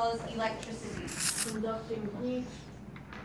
well as electricity. Conducting heat.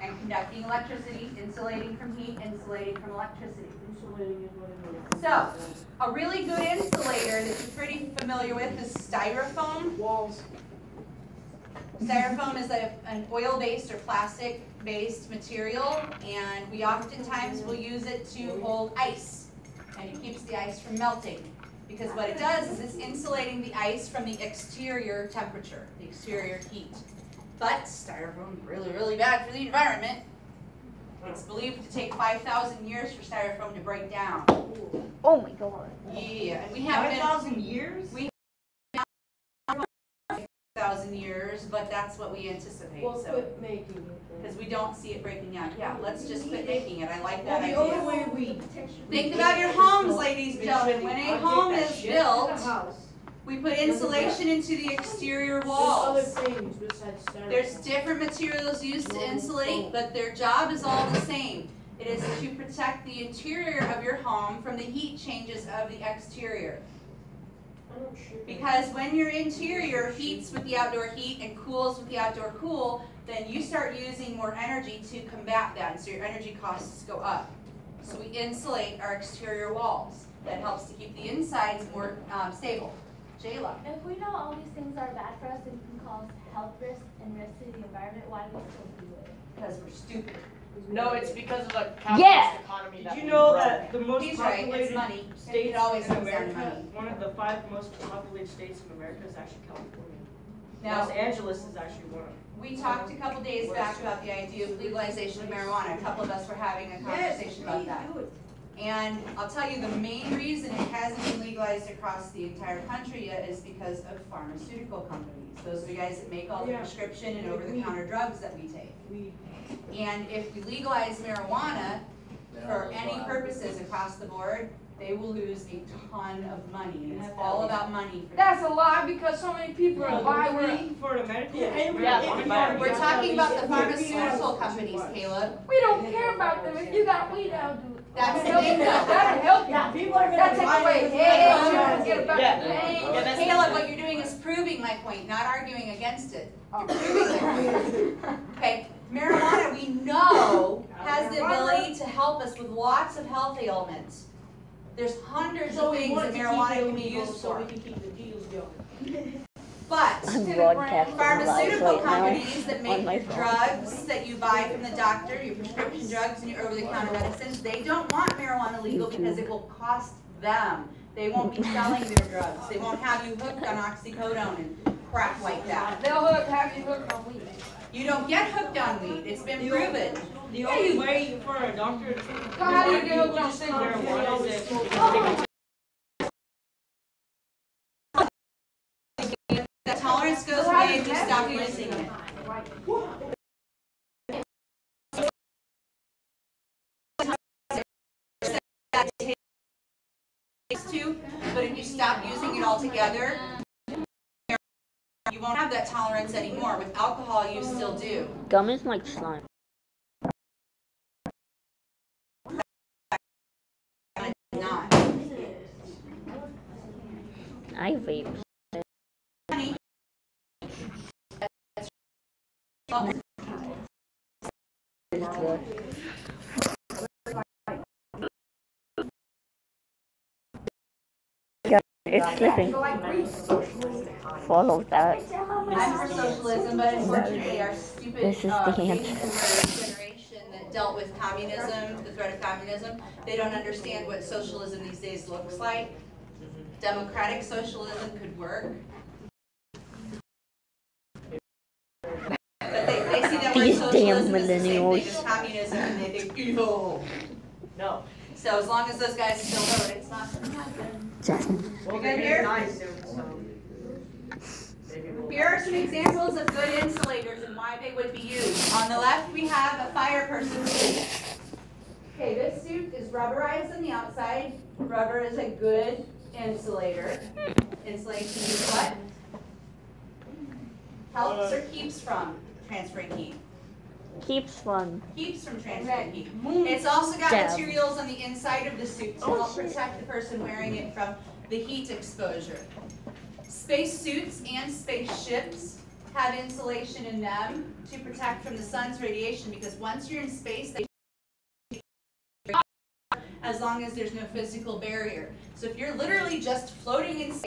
And conducting electricity, insulating from heat, insulating from electricity. Insulating is what it is. So, a really good insulator that you're pretty familiar with is styrofoam. Walls. Styrofoam is an oil-based or plastic-based material, and we oftentimes will use it to hold ice, and it keeps the ice from melting. Because what it does is it's insulating the ice from the exterior temperature, the exterior heat. But styrofoam is really, really bad for the environment. It's believed to take 5,000 years for styrofoam to break down. Oh my god. Yeah, and we have 5,000 years? We have 5,000 years, but that's what we anticipate. Well, so quit making it. because we don't see it breaking down. Yeah, let's just quit making it. I like that The idea. only way we Think about your homes, ladies and gentlemen. When a home is built, House. we put insulation into the exterior There's walls. other things besides styrofoam. There's different materials used to insulate, but their job is all the same. It is to protect the interior of your home from the heat changes of the exterior. Because when your interior heats with the outdoor heat and cools with the outdoor cool, then you start using more energy to combat that, so your energy costs go up. So we insulate our exterior walls. That helps to keep the insides more stable. Jayla. If we know all these things are bad for us and can cause health risks and risks to the environment, why do we still do it? Because we're stupid. No, it's because of the capitalist economy. Did that you we know run. that the most He's right, it's populated money. states It always in comes down to America, money. one of the 5 most populated states in America is actually California. Now, Los Angeles is actually one of them. we talked a couple days back about the idea of legalization of marijuana. A couple of us were having a conversation about that. And I'll tell you, the main reason it hasn't been legalized across the entire country yet is because of pharmaceutical companies. Those are the guys that make all the prescription and over-the-counter drugs that we take. And if we legalize marijuana for any purposes across the board, they will lose a ton of money. And it's all about money. For That's a lie because so many people are buying Free for the medical. We're talking about the pharmaceutical companies, Caleb. We don't care about them. If you got weed, I'll do it. That's the thing, though. That'll help you. People are That takes away headaches. You don't get about Yeah. the pain. Yeah, that's Caleb, what you're doing is proving my point, not arguing against it. You're proving it. Okay, marijuana we know has the ability to help us with lots of health ailments. There's hundreds of things that marijuana can be used So we for. can keep the deals going. But I'm broadcasting live pharmaceutical right now companies that on my make phone. drugs that you buy from the doctor, your prescription drugs and your over-the-counter medicines, they don't want marijuana legal because it will cost them. They won't be selling their drugs. They won't have you hooked on oxycodone and crap like that. They'll have you hooked on weed. You don't get hooked on weed. It's been proven. The only way for a doctor to How do you get hooked on just marijuana is if The tolerance goes away if you stop using it. But if you stop using it altogether, you won't have that tolerance anymore. With alcohol, you still do. Gum is like slime. Not. I vape. It's good. Yeah, it's slipping. Follow that. I'm for socialism, but unfortunately our stupid This is the baby answer. boomer generation that dealt with communism, the threat of communism, they don't understand what socialism these days looks like. Democratic socialism could work. But they see that word These damn socialism as the same thing millennials. as communism and they think evil. No. So as long as those guys still vote, it's not going to happen. Well, good here? nice soon, so. Here are some examples of good insulators and why they would be used. On the left, we have a fire person suit. Okay, this suit is rubberized on the outside. Rubber is a good insulator. Insulation is what? Helps or keeps from transferring heat. Keeps fun. Keeps from transferring heat. It's also got Damn. materials on the inside of the suit to Oh, help shit. protect the person wearing it from the heat exposure. Space suits and spaceships have insulation in them to protect from the sun's radiation, because once you're in space, as long as there's no physical barrier. So if you're literally just floating in space,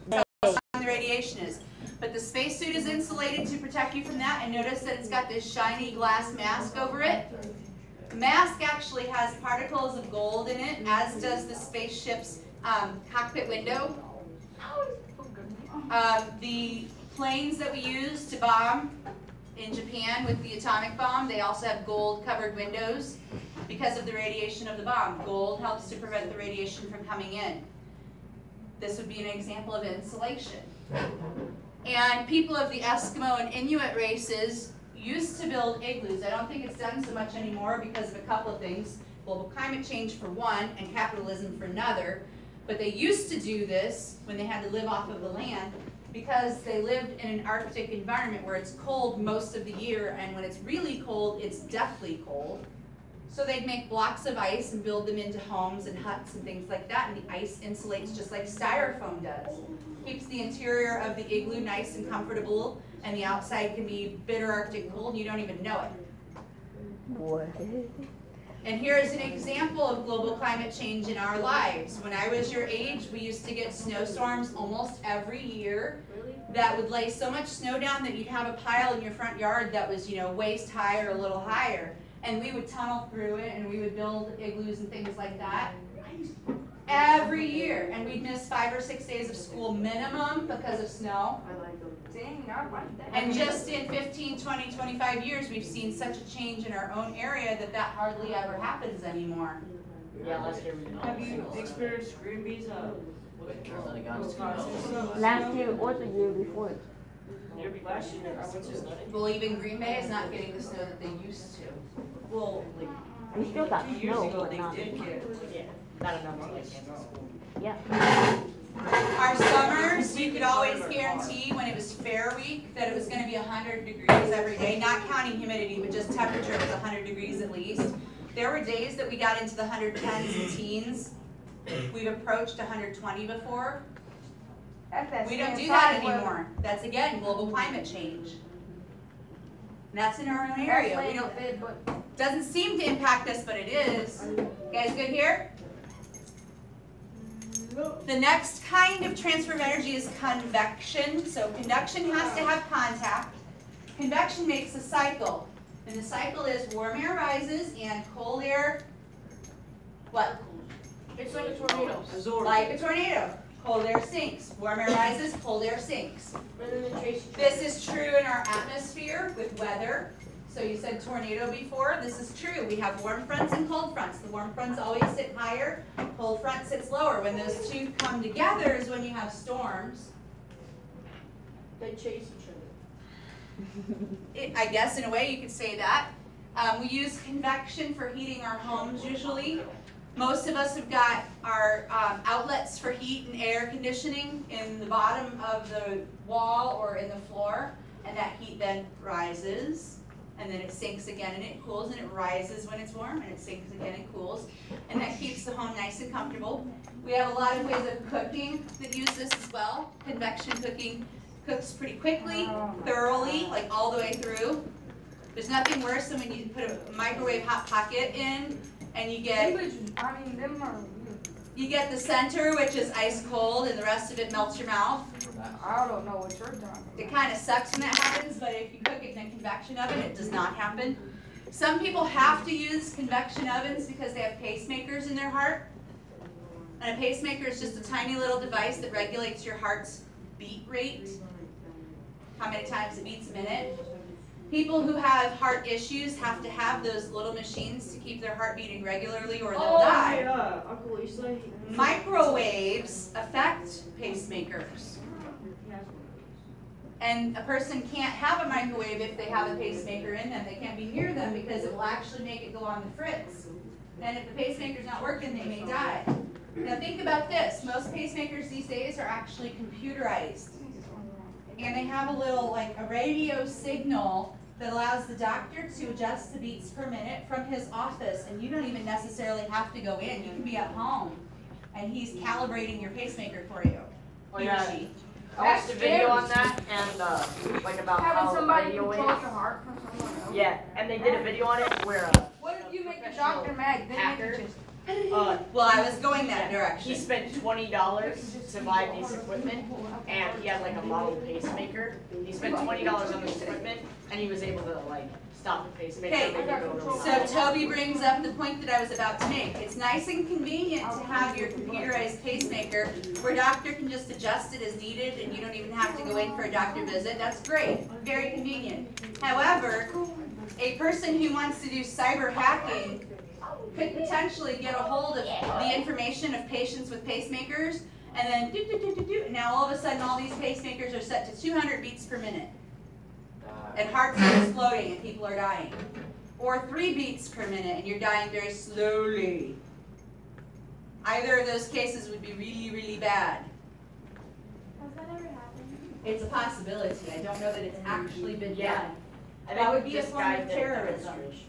the radiation is. But the spacesuit is insulated to protect you from that, and notice that it's got this shiny glass mask over it. The mask actually has particles of gold in it, as does the spaceship's cockpit window. The planes that we use to bomb in Japan with the atomic bomb, they also have gold covered windows because of the radiation of the bomb. Gold helps to prevent the radiation from coming in. This would be an example of insulation. And people of the Eskimo and Inuit races used to build igloos. I don't think it's done so much anymore because of a couple of things. Global climate change for one, and capitalism for another. But they used to do this when they had to live off of the land because they lived in an Arctic environment where it's cold most of the year, and when it's really cold, it's deathly cold. So they'd make blocks of ice and build them into homes and huts and things like that, and the ice insulates just like styrofoam does. Keeps the interior of the igloo nice and comfortable, and the outside can be bitter Arctic cold, and you don't even know it. What? And here is an example of global climate change in our lives. When I was your age, we used to get snowstorms almost every year that would lay so much snow down that you'd have a pile in your front yard that was, waist high or a little higher. And we would tunnel through it, and we would build igloos and things like that every year. And we'd miss 5 or 6 days of school minimum because of snow. Dang, I like that. And just in 15, 20, 25 years, we've seen such a change in our own area that hardly ever happens anymore. Yeah, last year we did all Have the you singles. experienced Green Bee's Last year or the year before? last year? I went to Well, even Green Bay is not getting the snow that they used to. well, We still got 2 years snow, ago but they not. did get. Yeah, not enough to like Kansas. Yeah. Our summers, you could always guarantee when it was fair week that it was going to be 100 degrees every day, not counting humidity, but just temperature was 100 degrees at least. There were days that we got into the 110s and teens. We've approached 120 before. That's that We don't do same that side weather. anymore. That's again global climate change. And that's in our own area. We don't. Doesn't seem to impact us, but it is. You guys good here? The next kind of transfer of energy is convection. So conduction has to have contact. Convection makes a cycle. And the cycle is warm air rises and cold air, what? It's like a tornado. Like a tornado. Cold air sinks. Warm air rises, cold air sinks. This is true in our atmosphere with weather. So you said tornado before. This is true. We have warm fronts and cold fronts. The warm fronts always sit higher. Cold front sits lower. When those two come together is when you have storms. They chase each other. I guess in a way you could say that. We use convection for heating our homes usually. Most of us have got our outlets for heat and air conditioning in the bottom of the wall or in the floor, and that heat then rises, and then it sinks again and it cools, and it rises when it's warm, and it sinks again and cools, and that keeps the home nice and comfortable. We have a lot of ways of cooking that use this as well. Convection cooking cooks pretty quickly, thoroughly, like all the way through. There's nothing worse than when you put a microwave hot pocket in and you get the center, which is ice cold, and the rest of it melts your mouth. I don't know what you're talking about. It kind of sucks when that happens, but if you cook it in a convection oven, it does not happen. Some people have to use convection ovens because they have pacemakers in their heart. And a pacemaker is just a tiny little device that regulates your heart's beat rate, how many times it beats a minute. People who have heart issues have to have those little machines to keep their heart beating regularly or they'll die. Uncle Lisa. Microwaves affect pacemakers. And a person can't have a microwave if they have a pacemaker in them. They can't be near them because it will actually make it go on the fritz. And if the pacemaker's not working, they may die. Now think about this. Most pacemakers these days are actually computerized. And they have a little, like a radio signal that allows the doctor to adjust the beats per minute from his office. And you don't even necessarily have to go in. You can be at home. And he's calibrating your pacemaker for you. Oh, he or yeah. she. I watched a video on that and like about Having how somebody radio control waves. your heart from someone else. Yeah, and they did a video on it where What if you make the doctor mad? Then hacker. you just. Well, I was going that he direction. spent $20 to buy this equipment, and he had like a model pacemaker. He spent $20 on this equipment, and he was able to like stop the pacemaker. Okay, and make it go really So loud. Toby brings up the point that I was about to make. It's nice and convenient to have your computerized pacemaker where doctor can just adjust it as needed and you don't even have to go in for a doctor visit. That's great, very convenient. However, a person who wants to do cyber hacking could potentially get a hold of the information of patients with pacemakers and then and now all of a sudden all these pacemakers are set to 200 beats per minute. And hearts are exploding and people are dying. Or 3 beats per minute and you're dying very slowly. Either of those cases would be really, really bad. Has that ever happened? It's a possibility. I don't know that it's actually been Yeah. done. I That think would be a this form guy of did a terrorism. demonstration.